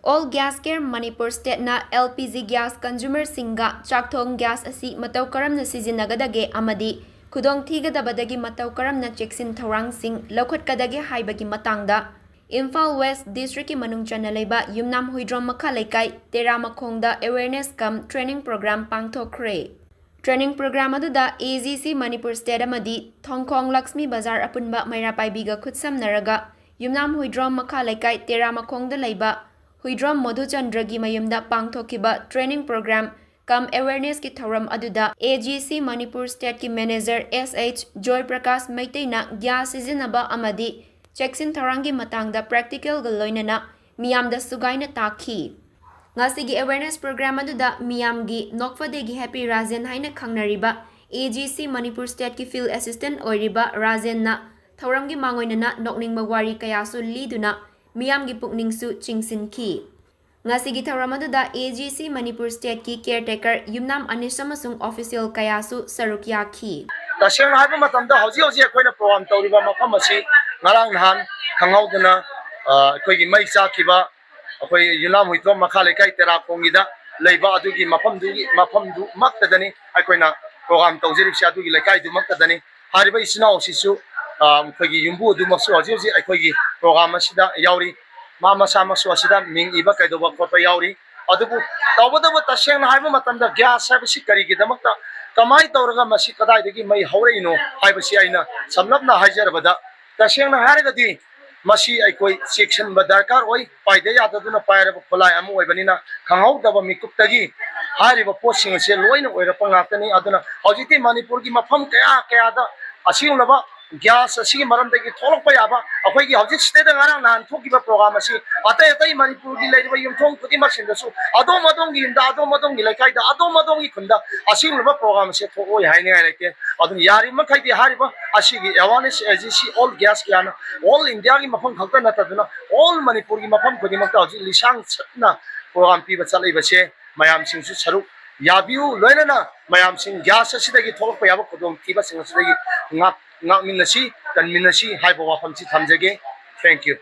All Gas Care Manipur State na LPG gas consumer singa chakthong gas asi matau karamna sizinnagadage amadi khudong thigadabadagi matau karamna cheksin thorang sing lokhatkadage haibagi matangda Imphal West District ki manung chana leiba Yumnam Huidrom Makha Laikai Teramakhongda Awareness Cum Training Program Pangthokkhre Training Program aduda AGC Manipur State amadi Thongkhong Lakshmi Bazar apunba Mairapaibiga khutsamnaraga Yumnam Huidrom Makha Laikai Teramakhongda leiba Huidrom Madhuchandragi mayumda Pangthokhiba Training Program Cum Awareness ki thoram aduda AGC Manipur State ki Manager SH Joy Prakash Maitena gas sizinaba amadi Cheksin Tharangi matangda practical ga loinana miyamda sugaina takhi ngasigi awareness program aduda miyamgi nokfadegi happy razen haina khangnariba AGC Manipur State ki field assistant oiriba razen na thoramgi mangoinana nokningma wari kayasu liduna miyamgi pukningsu chingsinki ngasigi thoram aduda AGC Manipur State ki caretaker Yumnam Anish amasung official kayasu sarukyaki taseng haiba matamda hoji akoina program tawriba mafam asi ngarang nahan khanghaudana akoigi mai chakiba akoi Yumnam Huidrom Makha Laikai Teramakhongida leiba adugi mafamdu maktadani akoina program tawjiribsi adugi laikai du maktadani hariba isna osisu akoigi yumbu du masu hoji akoigi program asida yauri mama sama su asida ming iba kaidoba khotpa yauri adubu tawbadaba taseng haiba matamda gas sabisi karigi damakta kamai tawraga masi kadaidagi mai haureino haibasi aina samlapna haijarabada taseng haragadi masi aikoi section badarkar oi paide yadaduna pairaba kholai amu oibanina khanghaudaba mikuptagi hariba posing se loina oirapa ngakani aduna hojiti Manipur gi mafam kaya da asilaba gas asigi maramdagi tholokpa yaba akoigi hojit state ngarang nan thokiba program asi atai Manipur gi leiba yumthong khudi masindasu adom gi inda adom gi laikai da adom gi khunda asilaba program se thoi haine hailake adun yari makhai di hariba asigi awareness agency all gas kiana all India gi mafam khakta nataduna all Manipur gi mafam khudi makta hoji lisang chatna program pi bachalai bache mayam singsu saru yabiu loinana mayam sing gas asidagi tholokpa yaba khudong tiba sing asidagi ngak minasi kan minasi hai bawa famsi thamjage thank you